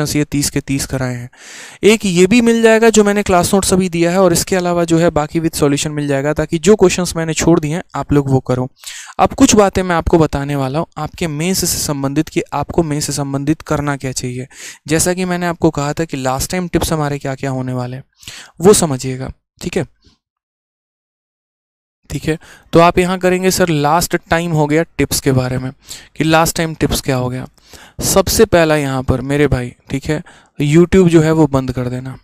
ये 30 के 30 कराए हैं। एक ये भी मिल जाएगा जो मैंने क्लास नोट्स अभी दिया है, और इसके अलावा जो है बाकी विद सॉल्यूशन मिल जाएगा, ताकि जो क्वेश्चंस मैंने छोड़ दिए हैं आप लोग वो करो। अब कुछ बातें मैं आपको बताने वाला हूँ आपके मेंस से संबंधित, कि आपको मेंस से संबंधित करना क्या चाहिए। जैसा कि मैंने आपको कहा था कि लास्ट टाइम टिप्स हमारे क्या क्या होने वाले हैं वो समझिएगा, ठीक है। ठीक है, तो आप यहाँ करेंगे सर लास्ट टाइम हो गया टिप्स के बारे में, कि लास्ट टाइम टिप्स क्या हो गया। सबसे पहला यहाँ पर मेरे भाई, ठीक है, YouTube जो है वो बंद कर देना,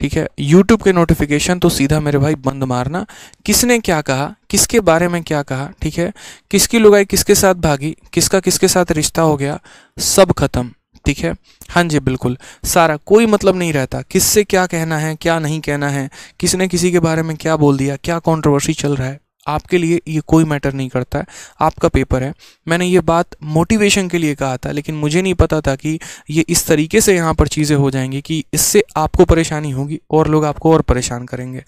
ठीक है। YouTube के नोटिफिकेशन तो सीधा मेरे भाई बंद मारना। किसने क्या कहा, किसके बारे में क्या कहा, ठीक है, किसकी लुगाई किसके साथ भागी, किसका किसके साथ रिश्ता हो गया, सब खत्म, ठीक है। हाँ जी बिल्कुल, सारा, कोई मतलब नहीं रहता किससे क्या कहना है क्या नहीं कहना है, किसने किसी के बारे में क्या बोल दिया, क्या कंट्रोवर्सी चल रहा है, आपके लिए ये कोई मैटर नहीं करता है। आपका पेपर है। मैंने ये बात मोटिवेशन के लिए कहा था, लेकिन मुझे नहीं पता था कि ये इस तरीके से यहाँ पर चीज़ें हो जाएंगी कि इससे आपको परेशानी होगी और लोग आपको और परेशान करेंगे।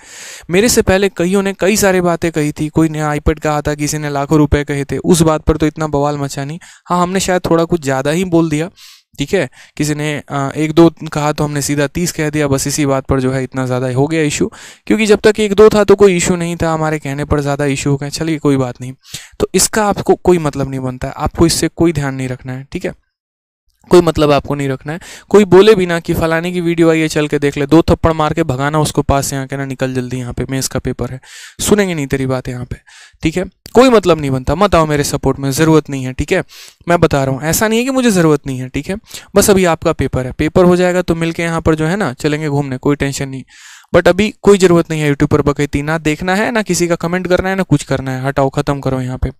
मेरे से पहले कईयों ने कई सारी बातें कही थी, कोई ने आईपैड कहा था, किसी ने लाखों रुपए कहे थे, उस बात पर तो इतना बवाल मचा नहीं। हाँ, हमने शायद थोड़ा कुछ ज़्यादा ही बोल दिया, ठीक है। किसी ने 1-2 कहा तो हमने सीधा 30 कह दिया, बस इसी बात पर जो है इतना ज़्यादा हो गया इशू, क्योंकि जब तक 1-2 था तो कोई इशू नहीं था, हमारे कहने पर ज़्यादा इशू हो गए। चलिए कोई बात नहीं, तो इसका आपको कोई मतलब नहीं बनता है, आपको इससे कोई ध्यान नहीं रखना है, ठीक है, कोई मतलब आपको नहीं रखना है। कोई बोले भी ना कि फलाने की वीडियो आई है चल के देख ले, 2 थप्पड़ मार के भगाना उसको पास से, यहाँ कहना निकल जल्दी, यहाँ पे मेंस का पेपर है, सुनेंगे नहीं तेरी बात यहाँ पे, ठीक है। कोई मतलब नहीं बनता, मत आओ मेरे सपोर्ट में, ज़रूरत नहीं है, ठीक है। मैं बता रहा हूँ, ऐसा नहीं है कि मुझे ज़रूरत नहीं है, ठीक है। बस अभी आपका पेपर है, पेपर हो जाएगा तो मिलके यहाँ पर जो है ना चलेंगे घूमने, कोई टेंशन नहीं। बट अभी कोई ज़रूरत नहीं है यूट्यूब पर बकैती ना देखना है, ना किसी का कमेंट करना है, ना कुछ करना है, हटाओ, ख़त्म करो यहाँ पे।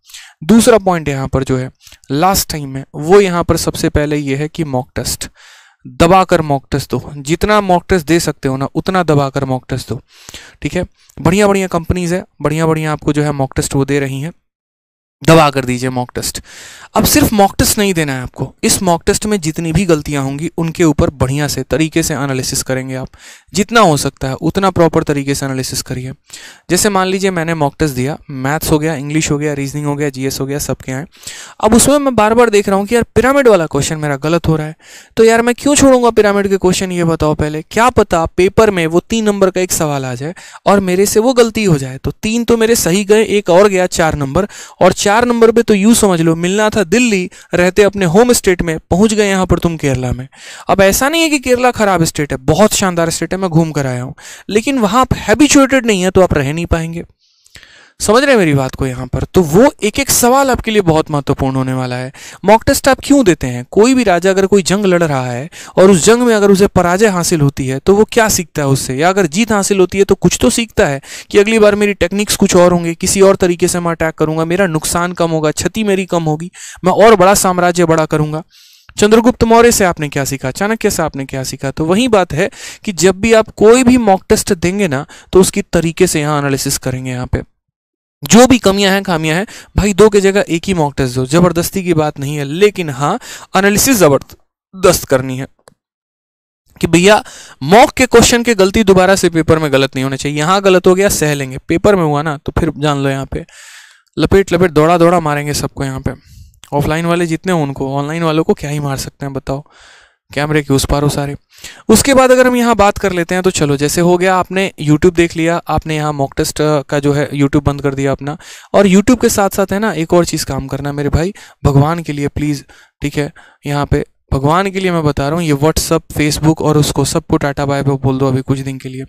दूसरा पॉइंट यहाँ पर जो है लास्ट टाइम में, वो यहाँ पर सबसे पहले ये है कि मॉक टेस्ट, दबाकर मॉक टेस्ट दो, जितना मॉक टेस्ट दे सकते हो ना उतना दबाकर मॉक टेस्ट दो, ठीक है। बढ़िया बढ़िया कंपनीज है, बढ़िया बढ़िया आपको जो है मॉक टेस्ट वो दे रही हैं, दबा कर दीजिए मॉक टेस्ट। अब सिर्फ मॉक टेस्ट नहीं देना है आपको, इस मॉक टेस्ट में जितनी भी गलतियां होंगी उनके ऊपर बढ़िया से तरीके से एनालिसिस करेंगे आप, जितना हो सकता है उतना प्रॉपर तरीके से एनालिसिस करिए। जैसे मान लीजिए मैंने मॉक टेस्ट दिया, मैथ्स हो गया, इंग्लिश हो गया, रीजनिंग हो गया, जीएस हो गया, सबके हैं। अब उसमें मैं बार बार देख रहा हूँ कि यार पिरामिड वाला क्वेश्चन मेरा गलत हो रहा है, तो यार मैं क्यों छोड़ूंगा पिरामिड के क्वेश्चन, ये बताओ पहले। क्या पता पेपर में वो 3 नंबर का एक सवाल आ जाए और मेरे से वो गलती हो जाए, तो 3 तो मेरे सही गए, एक और गया 4 नंबर, और 4 नंबर पे तो यूं समझ लो मिलना था दिल्ली, रहते अपने होम स्टेट में, पहुंच गए यहां पर तुम केरला में। अब ऐसा नहीं है कि केरला खराब स्टेट है, बहुत शानदार स्टेट है, मैं घूम कर आया हूं, लेकिन वहां आप हैबिचुएटेड नहीं है तो आप रह नहीं पाएंगे। समझ रहे हैं मेरी बात को यहाँ पर? तो वो एक एक सवाल आपके लिए बहुत महत्वपूर्ण होने वाला है। मॉक टेस्ट आप क्यों देते हैं? कोई भी राजा अगर कोई जंग लड़ रहा है और उस जंग में अगर उसे पराजय हासिल होती है तो वो क्या सीखता है उससे, या अगर जीत हासिल होती है तो कुछ तो सीखता है कि अगली बार मेरी टेक्निक्स कुछ और होंगे, किसी और तरीके से मैं अटैक करूंगा, मेरा नुकसान कम होगा, क्षति मेरी कम होगी, मैं और बड़ा साम्राज्य बड़ा करूंगा। चंद्रगुप्त मौर्य से आपने क्या सीखा, चाणक्य से आपने क्या सीखा? तो वही बात है कि जब भी आप कोई भी मॉक टेस्ट देंगे ना तो उसकी तरीके से यहाँ एनालिसिस करेंगे। यहाँ पे जो भी कमियां हैं खामियां हैं, भाई 2 की जगह एक ही मॉक टेस्ट दो, जबरदस्ती की बात नहीं है, लेकिन हाँ एनालिसिस जबरदस्त करनी है कि भैया मॉक के क्वेश्चन के गलती दोबारा से पेपर में गलत नहीं होने चाहिए। यहाँ गलत हो गया सह लेंगे, पेपर में हुआ ना तो फिर जान लो यहाँ पे लपेट लपेट दौड़ा दौड़ा मारेंगे सबको। यहाँ पे ऑफलाइन वाले जितने हो उनको, ऑनलाइन वालों को क्या ही मार सकते हैं बताओ, कैमरे के उस पार हो सारे। उसके बाद अगर हम यहाँ बात कर लेते हैं तो चलो, जैसे हो गया आपने YouTube देख लिया, आपने यहाँ मॉक टेस्ट का जो है YouTube बंद कर दिया अपना, और YouTube के साथ साथ है ना एक और चीज़ काम करना मेरे भाई, भगवान के लिए प्लीज़, ठीक है, यहाँ पे भगवान के लिए मैं बता रहा हूँ, ये व्हाट्सअप, फेसबुक और उसको सबको टाटा बाय बाय बोल दो अभी कुछ दिन के लिए,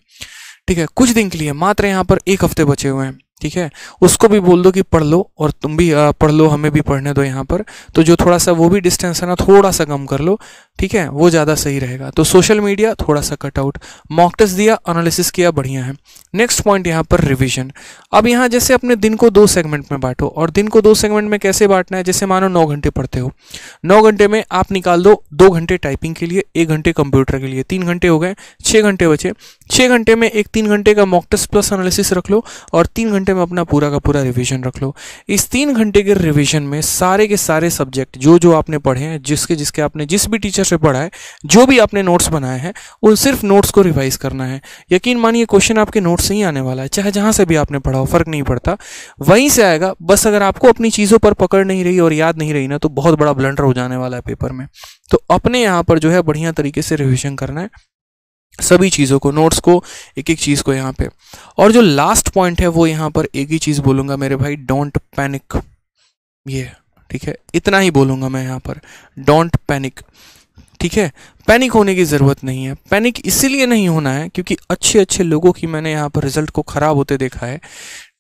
ठीक है, कुछ दिन के लिए मात्र। यहाँ पर 1 हफ्ते बचे हुए हैं, ठीक है, उसको भी बोल दो कि पढ़ लो, और तुम भी पढ़ लो, हमें भी पढ़ने दो यहाँ पर। तो जो थोड़ा सा वो भी डिस्टेंस है ना थोड़ा सा कम कर लो, ठीक है, वो ज़्यादा सही रहेगा। तो सोशल मीडिया थोड़ा सा कट आउट, मॉक टेस्ट दिया, एनालिसिस किया, बढ़िया है। नेक्स्ट पॉइंट यहाँ पर रिवीजन। अब यहाँ जैसे अपने दिन को 2 सेगमेंट में बांटो, और दिन को 2 सेगमेंट में कैसे बांटना है, जैसे मानो 9 घंटे पढ़ते हो, 9 घंटे में आप निकाल दो 2 घंटे टाइपिंग के लिए, 1 घंटे कंप्यूटर के लिए, 3 घंटे हो गए, 6 घंटे बचे। 6 घंटे में एक 3 घंटे का मॉक टेस्ट प्लस एनालिसिस रख लो, और 3 घंटे में अपना पूरा का पूरा रिवीजन रख लो। इस 3 घंटे के रिवीजन में सारे के सारे सब्जेक्ट जो जो आपने पढ़े हैं, जिसके आपने जिस भी टीचर टीचर से पढ़ा है, जो भी आपने नोट्स बनाए हैं उन सिर्फ नोट्स को रिवाइज करना है। यकीन मानिए क्वेश्चन आपके नोट्स से ही आने वाला है, चाहे जहाँ से भी आपने पढ़ा हो, फर्क नहीं पड़ता, वहीं से आएगा। बस अगर आपको अपनी चीज़ों पर पकड़ नहीं रही और याद नहीं रही ना, तो बहुत बड़ा ब्लंडर हो जाने वाला है पेपर में। तो अपने यहाँ पर जो है बढ़िया तरीके से रिविजन करना है सभी चीज़ों को, नोट्स को, एक एक चीज़ को यहाँ पे। और जो लास्ट पॉइंट है वो यहाँ पर एक ही चीज़ बोलूँगा मेरे भाई, डोंट पैनिक। ये ठीक है, इतना ही बोलूँगा मैं यहाँ पर, डोंट पैनिक। ठीक है, पैनिक होने की ज़रूरत नहीं है। पैनिक इसीलिए नहीं होना है क्योंकि अच्छे अच्छे लोगों की मैंने यहाँ पर रिजल्ट को ख़राब होते देखा है।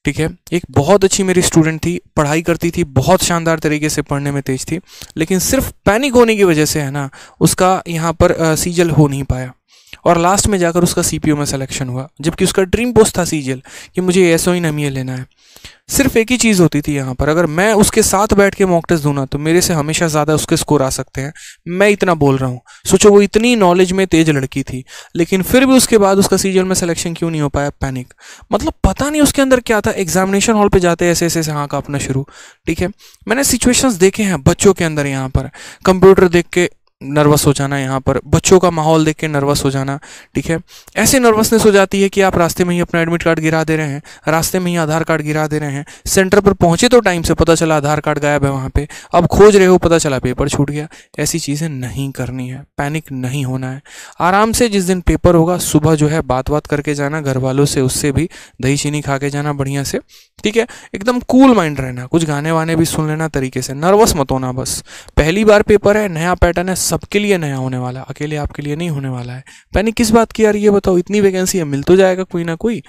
ठीक है, एक बहुत अच्छी मेरी स्टूडेंट थी, पढ़ाई करती थी, बहुत शानदार तरीके से पढ़ने में तेज थी, लेकिन सिर्फ पैनिक होने की वजह से है ना, उसका यहाँ पर सीजल हो नहीं पाया और लास्ट में जाकर उसका सीपीयू में सिलेक्शन हुआ, जबकि उसका ड्रीम पोस्ट था सीजल कि मुझे एसओ इन एमईए लेना है। सिर्फ एक ही चीज़ होती थी यहाँ पर, अगर मैं उसके साथ बैठ के मॉक टेस्ट दूँ ना तो मेरे से हमेशा ज़्यादा उसके स्कोर आ सकते हैं। मैं इतना बोल रहा हूँ, सोचो वो इतनी नॉलेज में तेज लड़की थी, लेकिन फिर भी उसके बाद उसका सीजल में सिलेक्शन क्यों नहीं हो पाया? पैनिक। मतलब पता नहीं उसके अंदर क्या था। एग्जामिनेशन हॉल पे जाते ऐसे ऐसे हाँ कांपना शुरू। ठीक है, मैंने सिचुएशंस देखे हैं बच्चों के अंदर, यहाँ पर कंप्यूटर देख के नर्वस हो जाना, यहाँ पर बच्चों का माहौल देख के नर्वस हो जाना। ठीक है, ऐसे नर्वसनेस हो जाती है कि आप रास्ते में ही अपना एडमिट कार्ड गिरा दे रहे हैं, रास्ते में ही आधार कार्ड गिरा दे रहे हैं, सेंटर पर पहुंचे तो टाइम से, पता चला आधार कार्ड गायब है वहाँ पे, अब खोज रहे हो, पता चला पेपर छूट गया। ऐसी चीज़ें नहीं करनी है, पैनिक नहीं होना है। आराम से जिस दिन पेपर होगा सुबह जो है बात करके जाना घर वालों से, उससे भी दही चीनी खा के जाना बढ़िया से। ठीक है, एकदम कूल माइंड रहना, कुछ गाने वाने भी सुन लेना तरीके से, नर्वस मत होना। बस पहली बार पेपर है, नया पैटर्न है, सबके लिए नया होने वाला, अकेले आपके लिए नहीं होने वाला है। पैनिक किस बात की यार, ये बताओ, इतनी वैकेंसी है, मिल तो जाएगा कोई ना कोई,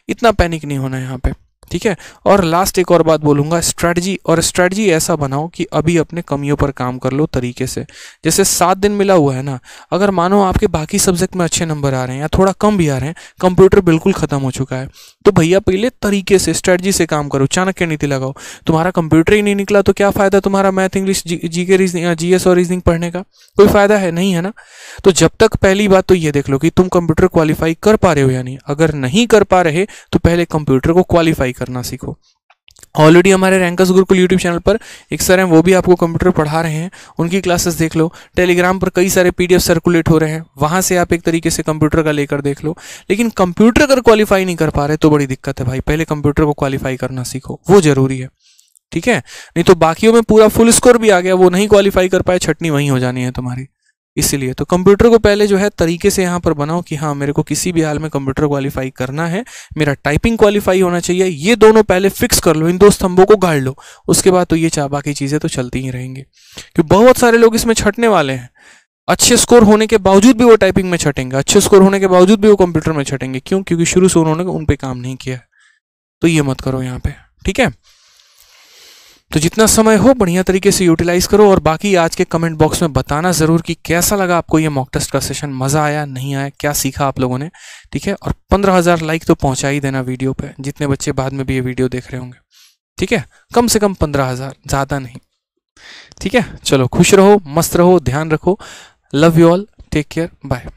इतना पैनिक नहीं होना है यहाँ पे। ठीक है, और लास्ट एक और बात बोलूँगा, स्ट्रैटेजी। और स्ट्रैटेजी ऐसा बनाओ कि अभी अपने कमियों पर काम कर लो तरीके से। जैसे 7 दिन मिला हुआ है ना, अगर मानो आपके बाकी सब्जेक्ट में अच्छे नंबर आ रहे हैं या थोड़ा कम भी आ रहे हैं, कंप्यूटर बिल्कुल ख़त्म हो चुका है, तो भैया पहले तरीके से स्ट्रैटेजी से काम करो, चाणक्य नीति लगाओ। तुम्हारा कंप्यूटर ही नहीं निकला तो क्या फ़ायदा तुम्हारा math, English, GK, reasoning, GS और रीजनिंग पढ़ने का? कोई फ़ायदा है नहीं, है ना। तो जब तक पहली बात तो ये देख लो कि तुम कंप्यूटर क्वालिफाई कर पा रहे हो या नहीं। अगर नहीं कर पा रहे तो पहले कंप्यूटर को क्वालिफाई करना सीखो। ऑलरेडी हमारे रैंकर्स गुरुकुल यूट्यूब चैनल पर एक सर हैं, वो भी आपको कंप्यूटर पढ़ा रहे हैं, उनकी क्लासेस देख लो। टेलीग्राम पर कई सारे पीडीएफ सर्कुलेट हो रहे हैं, वहाँ से आप एक तरीके से कंप्यूटर का लेकर देख लो। लेकिन कंप्यूटर अगर क्वालिफाई नहीं कर पा रहे तो बड़ी दिक्कत है भाई, पहले कंप्यूटर को क्वालिफाई करना सीखो, वो जरूरी है। ठीक है, नहीं तो बाकियों में पूरा फुल स्कोर भी आ गया, वो नहीं क्वालिफाई कर पाए, छटनी वहीं हो जानी है तुम्हारी। इसीलिए तो कंप्यूटर को पहले जो है तरीके से यहाँ पर बनाओ कि हाँ मेरे को किसी भी हाल में कंप्यूटर क्वालिफाई करना है, मेरा टाइपिंग क्वालिफाई होना चाहिए। ये दोनों पहले फिक्स कर लो, इन 2 स्तंभों को गाड़ लो, उसके बाद तो ये बाकी चीज़ें तो चलती ही रहेंगी। क्योंकि बहुत सारे लोग इसमें छटने वाले हैं, अच्छे स्कोर होने के बावजूद भी वो टाइपिंग में छटेंगे, अच्छे स्कोर होने के बावजूद भी वो कंप्यूटर में छटेंगे। क्यों? क्योंकि शुरू से उन्होंने उन पर काम नहीं किया है। तो ये मत करो यहाँ पे। ठीक है, तो जितना समय हो बढ़िया तरीके से यूटिलाइज करो। और बाकी आज के कमेंट बॉक्स में बताना ज़रूर कि कैसा लगा आपको ये मॉक टेस्ट का सेशन, मज़ा आया नहीं आया, क्या सीखा आप लोगों ने। ठीक है, और 15,000 लाइक तो पहुंचा ही देना वीडियो पे, जितने बच्चे बाद में भी ये वीडियो देख रहे होंगे। ठीक है, कम से कम 15,000, ज़्यादा नहीं। ठीक है, चलो खुश रहो, मस्त रहो, ध्यान रखो। Love you all, take care, bye.